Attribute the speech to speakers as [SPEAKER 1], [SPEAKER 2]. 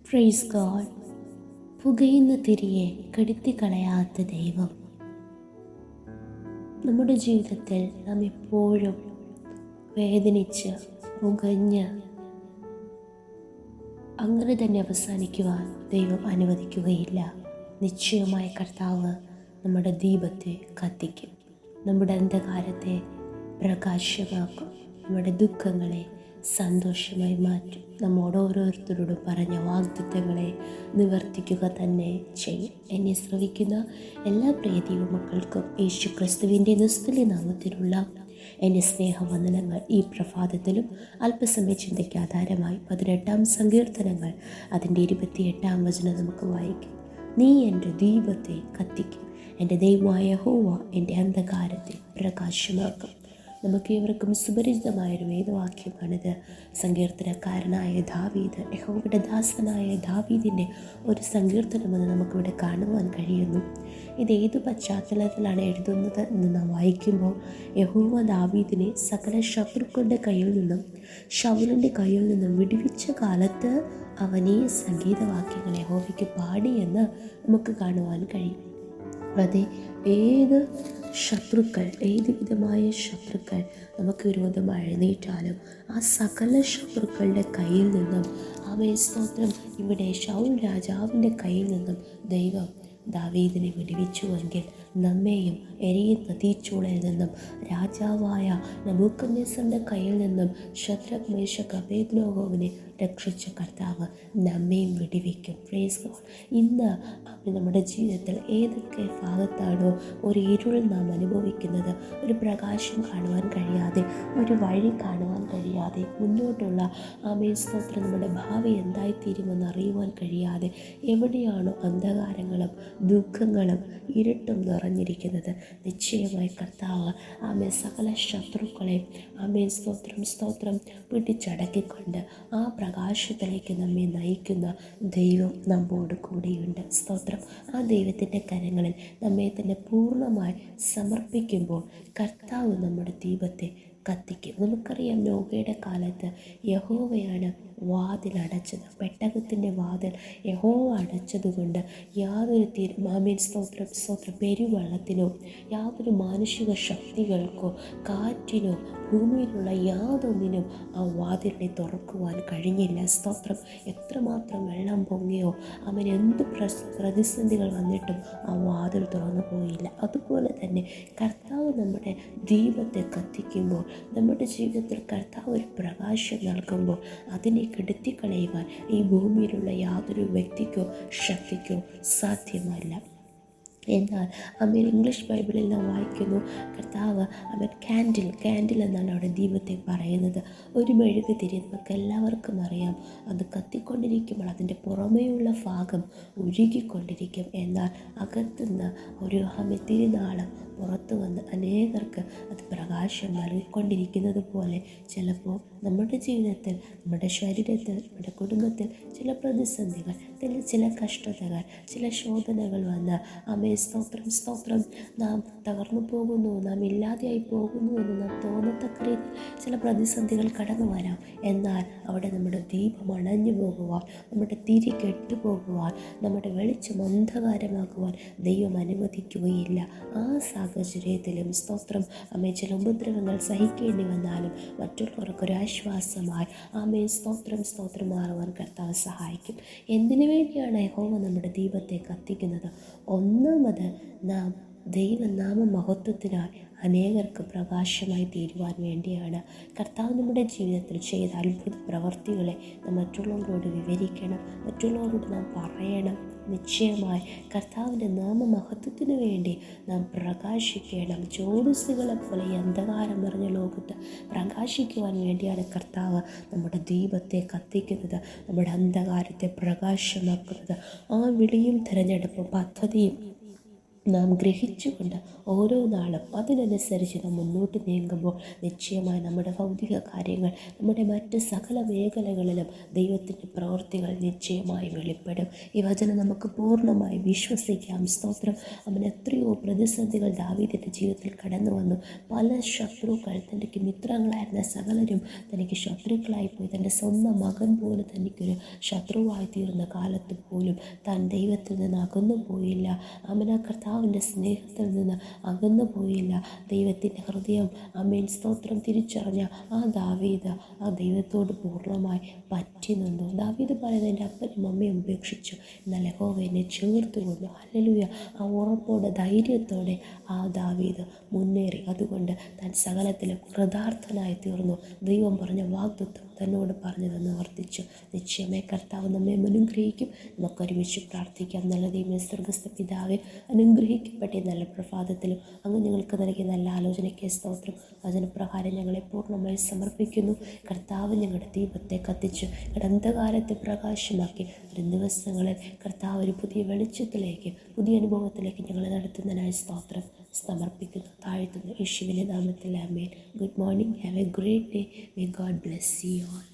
[SPEAKER 1] Praise God. പുകയുന്ന തിരിയെ കെടുത്തിക്കളയാത്ത ദൈവം. നമ്മുടെ ജീവിതത്തിൽ നാം എപ്പോഴും വേദനിച്ച് പുകഞ്ഞ് അങ്ങനെ തന്നെ അവസാനിക്കുവാൻ ദൈവം അനുവദിക്കുകയില്ല. നിശ്ചയമായ കർത്താവ് നമ്മുടെ ദീപത്തെ കത്തിക്കും, നമ്മുടെ അന്ധകാരത്തെ പ്രകാശമാക്കും, നമ്മുടെ ദുഃഖങ്ങളെ സന്തോഷമായി മാറ്റും. നമ്മോട് ഓരോരുത്തരോടും പറഞ്ഞ വാഗ്ദത്തങ്ങളെ നിവർത്തിക്കുക തന്നെ ചെയ്യും. എന്നെ ശ്രവിക്കുന്ന എല്ലാ പ്രിയ ദൈവമക്കൾക്കും യേശു ക്രിസ്തുവിൻ്റെ നിസ്തുല്യ നാമത്തിലുള്ള എൻ്റെ സ്നേഹവന്ദനങ്ങൾ. ഈ പ്രഭാതത്തിലും അല്പസമയ ചിന്തയ്ക്ക് ആധാരമായി 18-ാം സങ്കീർത്തനങ്ങൾ അതിൻ്റെ 28-ാം വചനം നമുക്ക് വായിക്കും. നീ എൻ്റെ ദീപത്തെ കത്തിക്കും, എൻ്റെ ദൈവമായ യഹോവ എൻ്റെ അന്ധകാരത്തെ പ്രകാശമാക്കും. നമുക്ക് ഇവർക്കും സുപരിചിതമായൊരു വേദവാക്യമാണിത്. സങ്കീർത്തനക്കാരനായ ദാവീദ്, യഹോവയുടെ ദാസനായ ദാവീദിൻ്റെ ഒരു സങ്കീർത്തനമെന്ന് നമുക്കിവിടെ കാണുവാൻ കഴിയുന്നു. ഇത് ഏതു പശ്ചാത്തലത്തിലാണ് എഴുതുന്നത് എന്ന് നാം വായിക്കുമ്പോൾ, യഹോവ ദാവീദിനെ സകല ശത്രുക്കളുടെ കയ്യിൽ നിന്നും ശൗലിൻ്റെ കയ്യിൽ നിന്നും വിടുവിച്ച കാലത്ത് അവനീ സംഗീതവാക്യങ്ങൾ യഹോവയ്ക്ക് പാടിയെന്ന് നമുക്ക് കാണുവാൻ കഴിയും. അതെ, ഏത് ശത്രുക്കൾ, ഏത് വിധമായ ശത്രുക്കൾ നമുക്ക് വിരോധമായി എഴുന്നേറ്റാലും ആ സകല ശത്രുക്കളുടെ കയ്യിൽ നിന്നും, ആമേൻ സ്തോത്രം, ഇവിടെ ശൗൽ രാജാവിൻ്റെ കയ്യിൽ നിന്നും ദൈവം ദാവീദിനെ വിടുവിച്ചുവെങ്കിൽ നമ്മെയും എരിയുന്ന തീച്ചൂളയിൽ നിന്നും രാജാവായ നെബൂഖദ്നേസറിൻ്റെ കയ്യിൽ നിന്നും ശദ്രക്, മേശക്, അബേദ്നെഗോവിനെ രക്ഷിച്ച കർത്താവ് നമ്മെയും വിടുവിക്കും. Praise God. ഇന്ന് നമ്മുടെ ജീവിതത്തിൽ ഏതൊക്കെ ഭാഗത്താണോ ഒരു ഇരുൾ നാം അനുഭവിക്കുന്നത്, ഒരു പ്രകാശം കാണുവാൻ കഴിയാതെ, ഒരു വഴി കാണുവാൻ കഴിയാതെ, മുന്നോട്ടുള്ള ആമേൻ സ്തോത്രം നമ്മുടെ ഭാവി എന്തായിത്തീരുമെന്ന് അറിയുവാൻ കഴിയാതെ, എവിടെയാണോ അന്ധകാരങ്ങളും ദുഃഖങ്ങളും ഇരുട്ടും നിറഞ്ഞിരിക്കുന്നത്, നിശ്ചയമായി കർത്താവ് ആമേൻ സകല ശത്രുക്കളെ ആമേൻ സ്തോത്രം സ്തോത്രം പിടിച്ചടക്കിക്കൊണ്ട് ആ പ്രകാശത്തിലേക്ക് നമ്മെ നയിക്കുന്ന ദൈവം നമ്മോട് കൂടെയുണ്ട്. സ്തോത്രം. ആ ദൈവത്തിൻ്റെ കരങ്ങളിൽ നമ്മെ തന്നെ പൂർണ്ണമായി സമർപ്പിക്കുമ്പോൾ കർത്താവ് നമ്മുടെ ദീപത്തെ കത്തിക്കും. നമുക്കറിയാം, നോഹയുടെ കാലത്ത് യഹോവയാണ് വാതിലടച്ചത്. പെട്ടകത്തിൻ്റെ വാതിൽ യഹോവ അടച്ചതുകൊണ്ട് യാതൊരു ആമേൻ സ്തോത്രം സ്തോത്രം പെരുവെള്ളത്തിനോ യാതൊരു മാനുഷിക ശക്തികൾക്കോ കാറ്റിനോ ഭൂമിയിലുള്ള യാതൊന്നിനും ആ വാതിലിനെ തുറക്കുവാൻ കഴിഞ്ഞില്ല. സ്തോത്രം. എത്രമാത്രം വെള്ളം പൊങ്ങിയോ, അവൻ എന്ത് പ്രതിസന്ധികൾ വന്നിട്ടും ആ വാതിൽ തുറന്നു പോയില്ല. അതുപോലെ തന്നെ കർത്താവ് നമ്മുടെ ദീപത്തെ കത്തിക്കുമ്പോൾ, നമ്മുടെ ജീവിതത്തിൽ കർത്താവ് ഒരു പ്രകാശം നൽകുമ്പോൾ അതിനെ കെടുത്തിക്കളയുവാൻ ഈ ഭൂമിയിലുള്ള യാതൊരു വ്യക്തിക്കോ ശക്തിക്കോ സാധ്യമല്ല. എന്നാൽ അമേൻ ഇംഗ്ലീഷ് ബൈബിളിൽ നാം വായിക്കുന്നു, കർത്താവ് അവൻ ക്യാൻഡിൽ എന്നാണ് അവിടെ ദീപത്തെ പറയുന്നത്. ഒരു മെഴുകുതിരി നമുക്ക് എല്ലാവർക്കും അറിയാം, അത് കത്തിക്കൊണ്ടിരിക്കുമ്പോൾ അതിൻ്റെ പുറമേയുള്ള ഭാഗം ഉരുകിക്കൊണ്ടിരിക്കും. എന്നാൽ അകത്തുനിന്ന് ഒരു തിരിനാളം പുറത്തു വന്ന് അനേകർക്ക് അത് പ്രകാശം നൽകിക്കൊണ്ടിരിക്കുന്നത് പോലെ ചിലപ്പോൾ നമ്മുടെ ജീവിതത്തിൽ, നമ്മുടെ ശരീരത്തിൽ, നമ്മുടെ കുടുംബത്തിൽ ചില പ്രതിസന്ധികൾ, ചില കഷ്ടതകൾ, ചില ശോധനകൾ വന്ന് ആമേൻ സ്തോത്രം സ്തോത്രം നാം തകർന്നു പോകുന്നു, നാം ഇല്ലാതെയായി പോകുന്നു എന്ന് നാം തോന്നത്തക്ക രീതിയിൽ ചില പ്രതിസന്ധികൾ കടന്നു വരാം. എന്നാൽ അവിടെ നമ്മുടെ ദീപം അണഞ്ഞു പോകുവാൻ, നമ്മുടെ തിരി കെട്ടുപോകുവാൻ, നമ്മുടെ വെളിച്ചം അന്ധകാരമാക്കുവാൻ ദൈവം അനുവദിക്കുകയില്ല. ആ സാഹചര്യത്തിലും സ്തോത്രം ആമേൻ ചില ഉപദ്രവങ്ങൾ സഹിക്കേണ്ടി വന്നാലും മറ്റുള്ളവർക്കൊരാശ്വാസമായി ആമേൻ സ്തോത്രം സ്തോത്രം മാറുവാൻ കർത്താവ് സഹായിക്കും. എന്തിനു വേണ്ടിയാണ് യഹോവ നമ്മുടെ ദീപത്തെ കത്തിക്കുന്നത്? ഒന്നാമത് നാം ദൈവനാമ മഹത്വത്തിനായി അനേകർക്ക് പ്രകാശമായി തീരുവാൻ വേണ്ടിയാണ്. കർത്താവ് നമ്മുടെ ജീവിതത്തിൽ ചെയ്ത അത്ഭുത പ്രവർത്തികളെ നാം മറ്റുള്ളവരോട് വിവരിക്കണം, മറ്റുള്ളവരോട് നാം പറയണം. നിശ്ചയമായി കർത്താവിൻ്റെ നാമമഹത്വത്തിനു വേണ്ടി നാം പ്രകാശിക്കണം. ജ്യോതിസുകളെ പോലെ ഈ അന്ധകാരം നിറഞ്ഞ ലോകത്ത് പ്രകാശിക്കുവാൻ വേണ്ടിയാണ് കർത്താവ് നമ്മുടെ ദീപത്തെ കത്തിക്കുന്നത്, നമ്മുടെ അന്ധകാരത്തെ പ്രകാശമാക്കുന്നത്. ആ വിളിയും തിരഞ്ഞെടുപ്പും പദ്ധതിയും നാം ഗ്രഹിച്ചുകൊണ്ട് ഓരോ നാളും അതിനനുസരിച്ച് നാം മുന്നോട്ട് നീങ്ങുമ്പോൾ നിശ്ചയമായി നമ്മുടെ ഭൗതിക കാര്യങ്ങൾ, നമ്മുടെ മറ്റ് സകല മേഖലകളിലും ദൈവത്തിൻ്റെ പ്രവൃത്തികൾ നിശ്ചയമായി വെളിപ്പെടും. ഈ വചനം നമുക്ക് പൂർണ്ണമായി വിശ്വസിക്കാം. സ്തോത്രം. അവൻ എത്രയോ പ്രതിസന്ധികൾ ദാവീദിൻ്റെ ജീവിതത്തിൽ കടന്നു വന്നു. പല ശത്രുക്കൾ, തനിക്ക് മിത്രങ്ങളായിരുന്ന സകലരും തനിക്ക് ശത്രുക്കളായിപ്പോയി. തൻ്റെ സ്വന്തം മകൻ പോലും തനിക്കൊരു ശത്രുവായി തീർന്ന കാലത്ത് പോലും താൻ ദൈവത്തിൽ നിന്ന് അകന്നു പോയില്ല. അവൻ ആ കർത്താവിൻ്റെ സ്നേഹത്തിൽ നിന്ന് അകന്നു പോയില്ല. ദൈവത്തിൻ്റെ ഹൃദയം, ആമേൻ, സ്തോത്രം, തിരിച്ചറിഞ്ഞ ആ ദാവീദ് ആ ദൈവത്തോട് പൂർണ്ണമായി പറ്റി നിന്നു. ദാവീദ് പറയുന്നത്, എൻ്റെ അപ്പനും അമ്മയും ഉപേക്ഷിച്ചു, എന്നാൽ യഹോവ എന്നെ ചേർത്തുകൊണ്ടു. ഹല്ലേലൂയ. ആ ഉറപ്പോടെ ധൈര്യത്തോടെ ആ ദാവീദ് മുന്നേറി. അതുകൊണ്ട് താൻ സകലത്തിലും കൃതാർത്ഥനായി തീർന്നു. ദൈവം പറഞ്ഞ വാഗ്ദത്തം തന്നോട് പറഞ്ഞതെന്ന് വർദ്ധിച്ചു. നിശ്ചയമേ കർത്താവ് നമ്മെ അനുഗ്രഹിക്കും. നമുക്കൊരുമിച്ച് പ്രാർത്ഥിക്കാം. നല്ല ദൈവമേ, സ്വർഗ്ഗസ്ഥ പിതാവേ, അനുഗ്രഹിക്കപ്പെട്ട നല്ല പ്രഭാതത്തിലും അങ്ങ് ഞങ്ങൾക്ക് നൽകിയ നല്ല ആലോചനയ്ക്ക് സ്തോത്രം. വചനപ്രകാരം ഞങ്ങളെ പൂർണ്ണമായി സമർപ്പിക്കുന്നു. കർത്താവ് ഞങ്ങളുടെ ദീപത്തെ കത്തിച്ച് ഞങ്ങളുടെ അന്ധകാരത്തെ പ്രകാശമാക്കി വരും ദിവസങ്ങളിൽ കർത്താവ് ഒരു പുതിയ വെളിച്ചത്തിലേക്ക്, പുതിയ അനുഭവത്തിലേക്ക് ഞങ്ങളെ നടത്തുന്നതിനായി സ്തോത്രം സമർപ്പിക്കുന്നു, താഴ്ത്തുന്നു. യേശുവിൻ്റെ നാമത്തിൽ ആമേൻ. Good morning. Have a great day. May God bless you all.